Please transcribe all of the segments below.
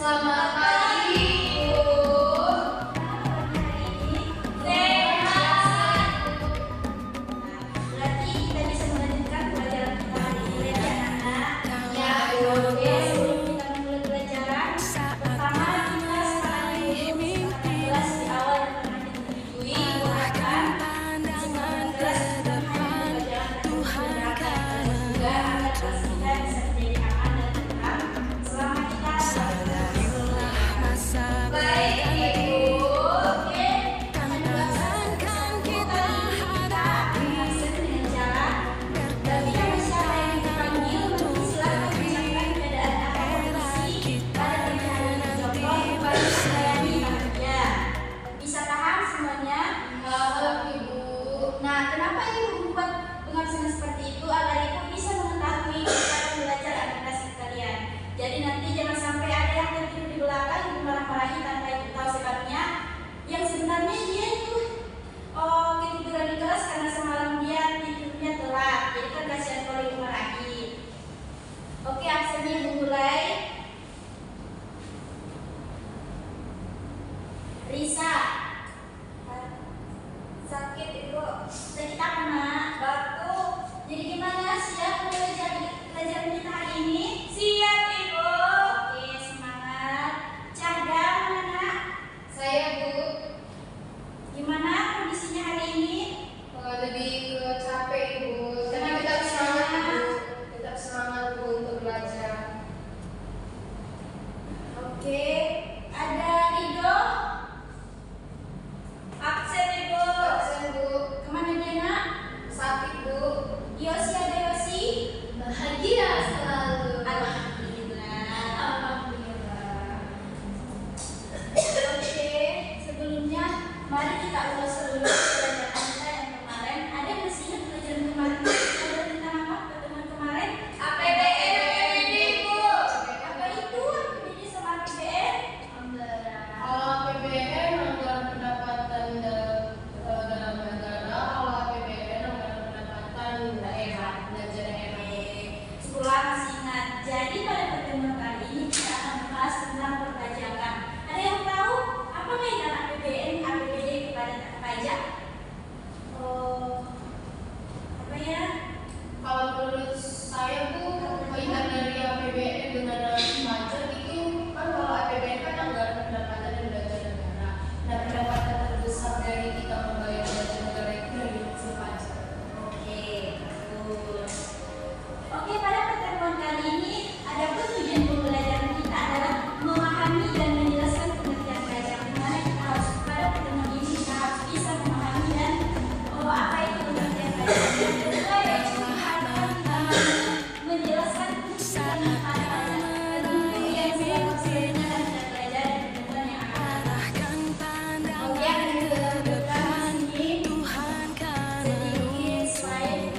Selamat pagi, Ibu. Sehat. Berarti kita bisa melanjutkan pelajaran kita hari ini ya anak-anak. Ya, Bu. Oke, sebelum kita mulai pelajaran, pertama kita sekarang dulu kelas di awal yang pernah disetujui akan semangat kelas kita hanya pelajaran dan juga agar kelas kita bisa menjadi aman dan tenang selama kita Baik, Ibu. Oke, tantangan kita absen dengan cara bagi siapa yang dipanggil silakan ucapkan keadaan atau kondisi pada teman menjawab melayani bahagia. Bisa paham semuanya? Paham, Ibu. Nah, kenapa ibu membuat pengabsenan seperti itu agar ibu bisa mengetahui cara belajar aplikasi kalian. Jadi nanti jangan sampai ada yang tertidur di belakang ibu marah-marahi tanpa ibu tahu sebabnya. Yang sebenarnya dia itu ketiduran di kelas karena semalam dia tidurnya telat. Jadi kan kasihan kalau ibu marahi. Oke, absennya ibu mulai. Risa. Sakit ibu. Sakit apa nak? Batuk. Jadi gimana? Siap belajar pelajaran kita hari ini? Siap ibu. Oke, semangat. Cahda mana nak? Saya, Bu. Gimana kondisinya hari ini? Lebih ke capek, Ibu. Tapi tetap semangat, Bu. Tetap semangat, Bu, untuk belajar. Oke. Ada Rido. Absen ibu. Absen, Bu. Kemana dia nak? Sakit, Bu. Yosi ada Yosi? Bahagia selalu. Alhamdulillah. Alhamdulillah. Oke, sebelumnya mari kita ulas dulu pelajaran kita yang kemarin. Ada yang masih ingat pelajaran kemarin? Pelajaran tentang apa? Pertemuan kemarin? APBN, Bu. Apa itu? APBD sama APBN? Kalau APBN anggaran pendapatan dalam negara, kalau APBN anggaran pendapatan daerah, belanja daerah. Sekolah masih ingat. Jadi pada pertemuan kali ini kita akan membahas tentang perpajakan. Ada yang tahu apa kaitan APBN, APBD kepada pajak? Apa ya? Kalau menurut saya, Bu, kaitan dari APBN dengan pajak itu kan, kalau APBN kan anggaran pendapatan dan belanja negara. Nah, pendapatan terbesar dari kita membayar belanja negara itu dari hasil pajak. Oke, bagus. Oke, pada pertemuan kali ini ada tujuan pembelajaran kita adalah memahami dan menjelaskan pengertian pajak. Dimana kita harus pada pertemuan ini kita harus bisa memahami dan apa itu pengertian pajak. Dan juga yang akan menjelaskan fungsi dan manfaat pajak. Tentu yang selalu sering kita belajar di pertemuan yang akan datang. Oke, akan kita lakukan di sini sedikit slide.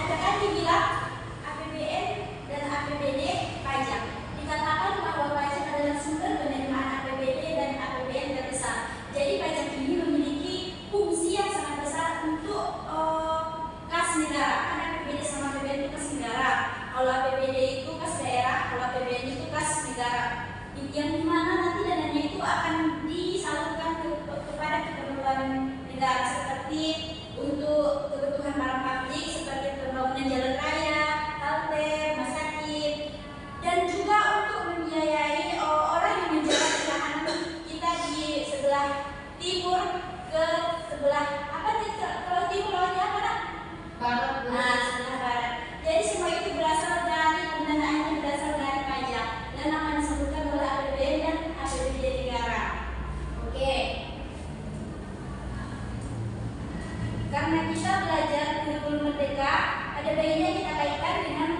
Ada kan dibilang APBN dan APBD pajak. Dikatakan bahwa pajak adalah sumber penerimaan APBD dan APBN terbesar. Jadi pajak ini memiliki fungsi yang sangat besar untuk kas negara. Karena APBD sama APBN itu kas negara. Kalau APBD itu kas daerah, kalau APBN itu kas negara. Yang dimana nanti dananya itu akan disalurkan kepada keperluan negara seperti untuk kebutuhan barang publik seperti pembangunan jalan raya, halte, rumah sakit, dan juga untuk membiayai orang yang menjaga ketahanan kita di sebelah timur ke sebelah Barat Bu. Nah, sebelah barat. Jadi semua itu berasal dari pendanaannya berasal dari pajak dan akan disebutkan oleh APBN dan APBD negara. Oke. Karena kita belajar kurikulum merdeka, ada baiknya kita kaitkan dengan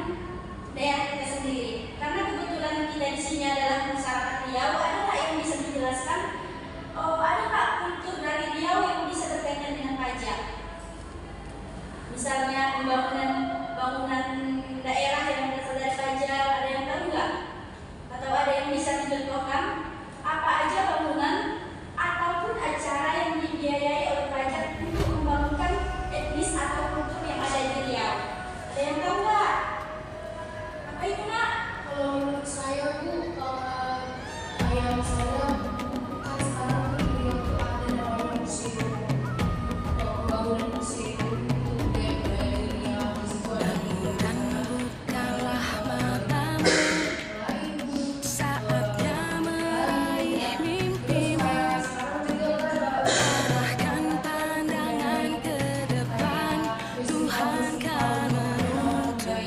daerah kita sendiri. Karena kebetulan kita di sini adalah masyarakat Riau, ada nggak yang bisa dijelaskan? Oh, ada nggak kultur dari Riau yang bisa berkaitan dengan pajak? Misalnya bangunan daerah yang berasal dari pajak, ada yang tahu nggak? Atau ada yang bisa dicontohkan? Apa aja bangunan ataupun acara yang dibiayai oleh pajak untuk membangunkan etnis atau kultur yang ada di Riau? Ada yang tahu nggak? Apa itu nak? Kalau menurut saya Bu, ayam saya kan sekarang di Riau itu ada namanya museum. Pembangunan museum itu budaya Riau di situ ada Saatnya meraih mimpimu, arahkan pandangan ke depan, Tuhan kan menuntun.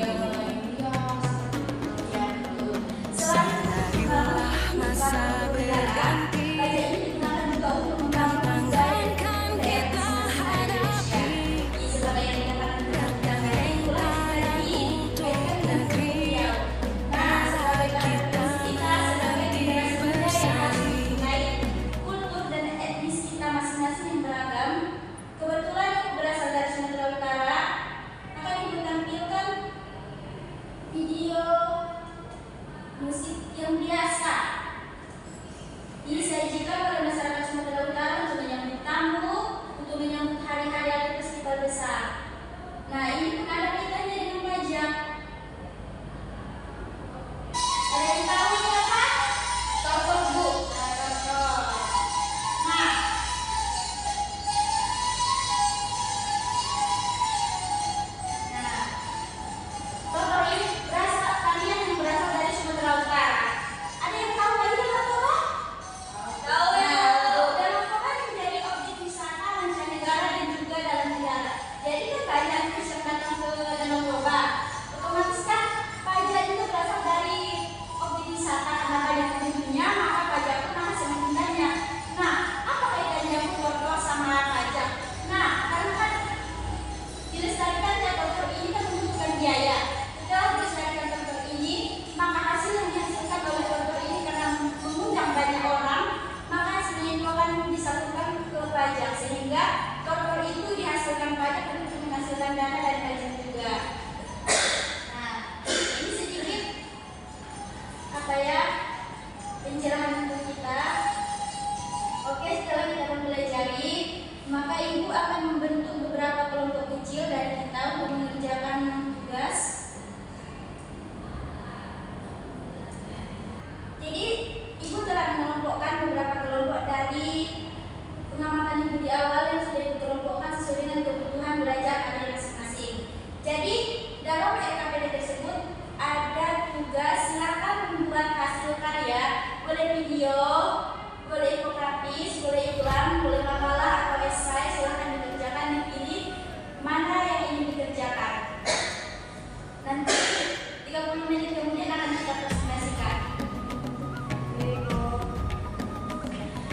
Sadarilah masa berganti, tantangan kan kita hadapi, bergandeng tangan untuk negeri, mari kita nanti bersari. Kultur dan etnis kita masing-masing yang beragam. Kebetulan aku berasal dari Sumatera Utara. Akan ibu tampilkan video musik yang biasa disajikan oleh masyarakat Sumatera Utara untuk menyambut tamu, untuk menyambut hari-hari atau festival besar. Nah, ini pun ada kaitannya dengan pajak. Ada yang tahu ini apa? Cocok Bu. Nah, contoh ini berasal kalian yang berasal dari Sumatera Utara. Ada yang tahu lagi apa coba? Tahu ya. Danau Toba menjadi objek wisata mancanegara dan juga dalam negara. Jadi kan banyak turis yang datang ke Danau Toba. Otomatis kan pajak itu berasal dari objek wisata karena banyak pengunjungnya, maka pajak pun akan semakin banyak. Nah, apa kaitannya foto sama pajak? Nah, karena kan dilestarikannya kontor ini kan membutuhkan biaya. Setelah dilestarikan kontor ini, maka hasil yang dihasilkan oleh kontor ini karena mengundang banyak orang, maka hasilnya itu akan disalurkan ke pajak sehingga kontor itu dihasilkan pajak dan untuk menghasilkan dana dari pajak juga. Nah, ini sedikit apa ya pencerahan untuk kita. Oke, setelah kita mempelajari, maka ibu akan membentuk beberapa kelompok kecil dari kita untuk mengerjakan tugas. Jadi, ibu telah mengelompokkan beberapa kelompok dari pengamatan ibu di awal yang sudah ibu kelompokkan sesuai dengan kebutuhan belajar kalian masing-masing. Jadi, dalam RKPD tersebut ada tugas, silakan membuat hasil karya, boleh video, boleh infografis, boleh iklan, boleh makalah atau esai, silakan dikerjakan, dipilih mana yang ingin dikerjakan. Nanti 30 menit kemudian akan kita presentasikan.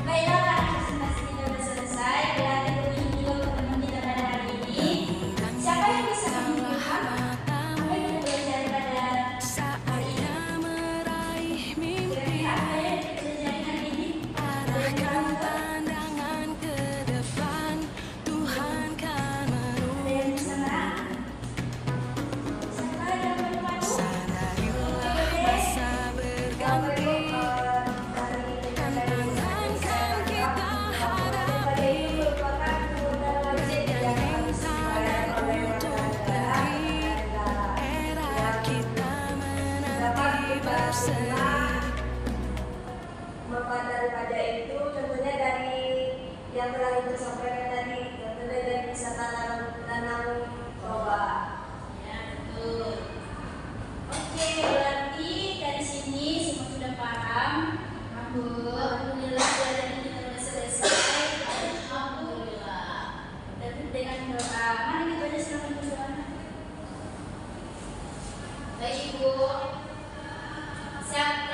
Baiklah, karena presentasi kita sudah selesai, berarti lebih dulu teman kita pada hari ini. Siapa yang bisa menunjukkan apa yang kita pelajari pada hari ini? Saatnya meraih mimpi, Kira-kira apa yang kita pelajari hari ini? arahkan pandangan ke depan, Tuhan kan Ada menuntun. yang bisa nggak? Siapa yang mau? Sadarilah masa berganti, tantangan kan kita hadapi, bergandeng tangan untuk negeri, era kita menanti berseri. Manfaat dari pajak itu contohnya dari yang telah itu sampaikan tadi, contohnya dari wisata Danau Toba. Ya, betul. Oke, berarti dari sini semua sudah paham. Alhamdulillah, belajar kita sudah selesai. Alhamdulillah. Dan dengan doa, mari kita baca silakan berdoa. Baik Ibu. Siap.